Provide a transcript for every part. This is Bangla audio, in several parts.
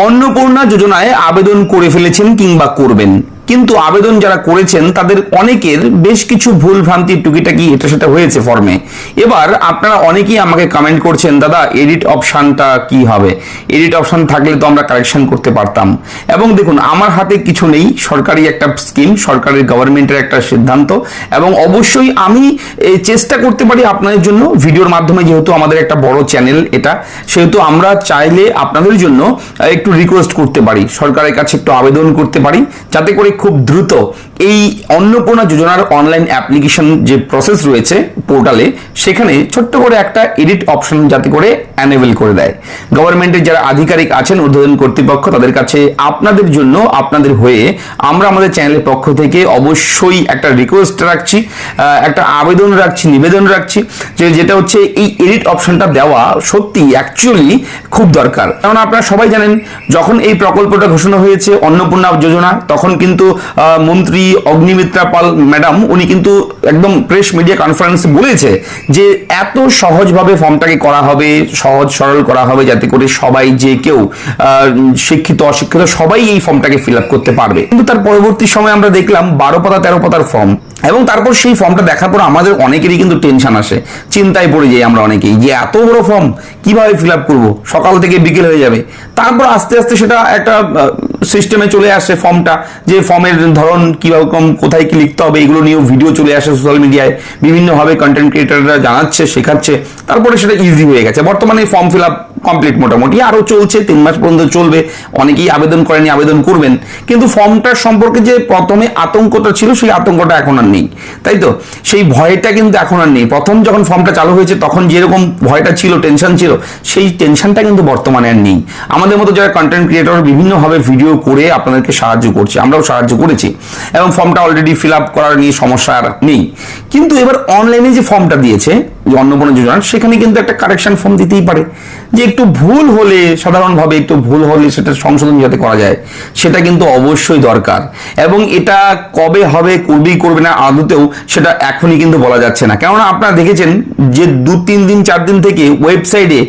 অন্নপূর্ণা যোজনায় আবেদন করে ফেলেছেন কিংবা করবেন, কিন্তু আবেদন যারা করেছেন তাদের অনেকের বেশ কিছু ভুল ভ্রান্তি টুকিটাকি এটা সেটা হয়েছে ফর্মে। এবার আপনারা অনেকেই আমাকে কমেন্ট করছেন, দাদা এডিট অপশনটা কি হবে, এডিট অপশন থাকলে তো আমরা কারেকশন করতে পারতাম। এবং দেখুন, আমার হাতে কিছু নেই, সরকারি একটা স্কিম, সরকারের গভর্নমেন্টের একটা সিদ্ধান্ত, এবং অবশ্যই আমি চেষ্টা করতে পারি আপনাদের জন্য ভিডিওর মাধ্যমে, যেহেতু আমাদের একটা বড় চ্যানেল এটা, সেহেতু আমরা চাইলে আপনাদের জন্য একটু রিকোয়েস্ট করতে পারি, সরকারের কাছে একটু আবেদন করতে পারি, যাতে করে খুব দ্রুত এই অন্নপূর্ণা যোজনার অনলাইন অ্যাপ্লিকেশন যে প্রসেস রয়েছে পোর্টালে, সেখানে ছোট্ট করে একটা এডিট অপশন যাতে করে অ্যানেবল করে দেয়। গভর্নমেন্টের যারা আধিকারিক আছেন, ঊর্ধ্বতন কর্তৃপক্ষ, তাদের কাছে আপনাদের জন্য, আপনাদের হয়ে আমরা আমাদের চ্যানেলের পক্ষ থেকে অবশ্যই একটা রিকোয়েস্ট রাখছি, একটা আবেদন রাখছি, নিবেদন রাখছি, যেটা হচ্ছে এই এডিট অপশনটা দেওয়া সত্যি অ্যাকচুয়ালি খুব দরকার। কারণ আপনারা সবাই জানেন, যখন এই প্রকল্পটা ঘোষণা হয়েছে অন্নপূর্ণা যোজনা, তখন কিন্তু মন্ত্রী অগ্নিমিত্রা পাল ম্যাডাম, উনি কিন্তু একদম প্রেস মিডিয়া কনফারেন্সে বলেছে যে এত সহজভাবে ফর্মটাকে করা হবে, সহজ সরল করা হবে, যাতে করে সবাই, যে কেউ শিক্ষিত অশিক্ষিত সবাই এই ফর্মটাকে ফিল আপ করতে পারবে। কিন্তু তার পরবর্তী সময় আমরা দেখলাম 12 পাতা 13 পাতার ফর্ম, এবং তারপর সেই ফর্মটা দেখার পর আমাদের অনেকেরই কিন্তু টেনশন আসে, চিন্তায় পড়ে যাই আমরা অনেকেই, যে এত বড় ফর্ম কিভাবে ফিল আপ করবো, সকাল থেকে বিকেল হয়ে যাবে। তারপর আস্তে আস্তে সেটা একটা সিস্টেমে চলে আসে ফর্মটা, যে ফর্মের ধরন কিরকম, কোথায় কি লিখতে হবে, এগুলো নিয়েও ভিডিও চলে আসে সোশ্যাল মিডিয়ায়, বিভিন্নভাবে কন্টেন্ট ক্রিয়েটাররা জানাচ্ছে, শেখাচ্ছে। তারপরে সেটা ইজি হয়ে গেছে। বর্তমানে ফর্ম ফিল আপ কমপ্লিট, মোটামুটি আরো চলছে, 3 মাস পর্যন্ত চলবে। অনেকেই আবেদন করেনি, আবেদন করবেন, কিন্তু ফর্মটার সম্পর্কে যে প্রথমে আতঙ্কটা ছিল, সেই আতঙ্কটা এখন আর নেই, তাই তো? সেই ভয়টা কিন্তু এখন আর নেই। প্রথম যখন ফর্মটা চালু হয়েছে তখন যেরকম ভয়টা ছিল, টেনশন ছিল, সেই টেনশনটা কিন্তু বর্তমানে আর নেই। আমাদের মতো যারা কন্টেন্ট ক্রিয়েটর বিভিন্নভাবে ভিডিও করে আপনাদেরকে সাহায্য করছে, আমরাও সাহায্য করেছি, এবং ফর্মটা অলরেডি ফিল আপ করার নিয়ে সমস্যা আর নেই। কিন্তু এবার অনলাইনে যে ফর্মটা দিয়েছে অন্নপূর্ণা যোজনা, সেখানে কিন্তু একটা কারেকশন ফর্ম দিতেই পারে, যে একটু ভুল হলে, সাধারণভাবে একটু ভুল হলে সেটা সংশোধন যাতে করা যায়, সেটা কিন্তু অবশ্যই দরকার। এবং এটা কবে হবে, করবেই করবে না আদতেও, সেটা এখনই কিন্তু বলা যাচ্ছে না। কেননা আপনারা দেখেছেন যে 2-3 দিন 4 দিন থেকে ওয়েবসাইটে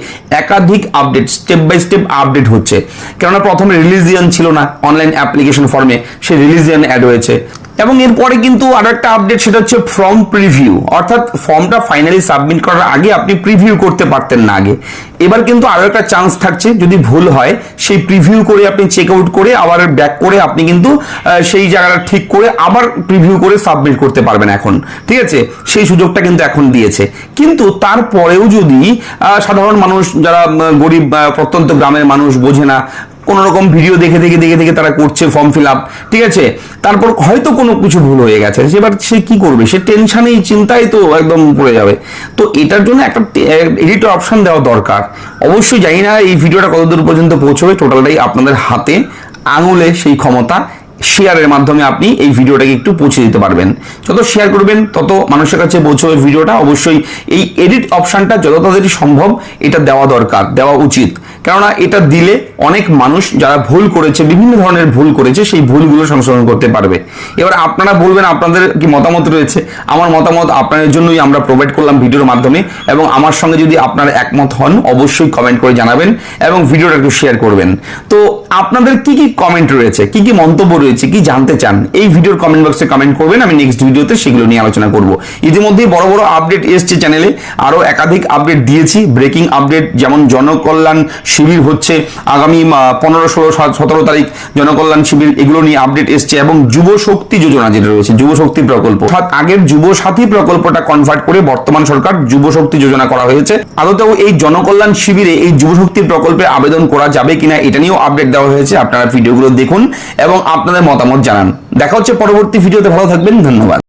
একাধিক update, step by step update হচ্ছে। কেননা প্রথমে রিলিজিয়ন ছিল না অনলাইন অ্যাপ্লিকেশন ফর্মে, সেই রিলিজিয়ন অ্যাড হয়েছে। এবং এরপরে কিন্তু আরো একটা আপডেট, সেটা হচ্ছে ফর্ম প্রিভিউ, অর্থাৎ ফর্মটা ফাইনালি সাবমিট করার আগে আপনি প্রিভিউ করতে পারতেন না আগে। এবার কিন্তু আরো একটা চান্স থাকছে, যদি ভুল হয় সেই প্রিভিউ করে আপনি চেক আউট করে আবার ব্যাক করে আপনি কিন্তু সেই জায়গাটা ঠিক করে আবার প্রিভিউ করে সাবমিট করতে পারবেন এখন, ঠিক আছে? সেই সুযোগটা কিন্তু এখন দিয়েছে। কিন্তু তারপরেও যদি সাধারণ মানুষ, যারা গরিব প্রত্যন্ত গ্রামের মানুষ, বোঝে না, কোন রকম ভিডিও দেখে দেখে দেখে দেখে তারা করছে ফর্ম ফিল আপ, ঠিক আছে, তারপর হয়তো কোনো কিছু ভুল হয়ে গেছে, এবার সে কি করবে? সে টেনশনেই, চিন্তায় তো একদম পড়ে যাবে। তো এটার জন্য একটা এডিট অপশন দেওয়া দরকার। অবশ্যই জানি না এই ভিডিওটা কতদূর পর্যন্ত পৌঁছবে, টোটালটাই আপনাদের হাতে, আঙুলে সেই ক্ষমতা। শেয়ারের মাধ্যমে আপনি এই ভিডিওটাকে একটু পৌঁছে দিতে পারবেন। যত শেয়ার করবেন তত মানুষের কাছে পৌঁছবে ভিডিওটা। অবশ্যই এই এডিট অপশনটা যত তাড়াতাড়ি সম্ভব এটা দেওয়া দরকার, দেওয়া উচিত। কেননা এটা দিলে অনেক মানুষ যারা ভুল করেছে, বিভিন্ন ধরনের ভুল করেছে, সেই ভুলগুলো সংশোধন করতে পারবে। এবার আপনারা বলবেন আপনাদের কি মতামত রয়েছে। আমার মতামত আপনাদের জন্যই আমরা প্রোভাইড করলাম ভিডিওর মাধ্যমে, এবং আমার সঙ্গে যদি আপনারা একমত হন অবশ্যই কমেন্ট করে জানাবেন এবং ভিডিওটা একটু শেয়ার করবেন। তো আপনাদের কি কি কমেন্ট রয়েছে, কি কি মন্তব্য রয়েছে, কি জানতে চান, এই ভিডিওর কমেন্ট বক্সে কমেন্ট করবেন। আমি নেক্সট ভিডিওতে সেগুলো নিয়ে আলোচনা করব। ইতিমধ্যেই বড় বড় আপডেট এসছে চ্যানেলে, আরো একাধিক আপডেট দিয়েছি, ব্রেকিং আপডেট, যেমন জনকল্যাণ শিবির হচ্ছে আগামী 15, 16, 17 তারিখ জনকল্যাণ শিবির, এগুলো নিয়ে আপডেট এসছে। এবং যুব শক্তি যোজনা যেটা রয়েছে, যুব শক্তি প্রকল্প, আগের যুব সাথী প্রকল্পটা কনভার্ট করে বর্তমান সরকার যুব শক্তি যোজনা করা হয়েছে। আদতেও এই জনকল্যাণ শিবিরে এই যুব শক্তি প্রকল্পে আবেদন করা যাবে কিনা এটা নিয়েও আপডেট দেওয়া হয়েছে। আপনারা ভিডিওগুলো দেখুন এবং আপনাদের মতামত জানান। দেখা হচ্ছে পরবর্তী ভিডিওতে। ভালো থাকবেন, ধন্যবাদ।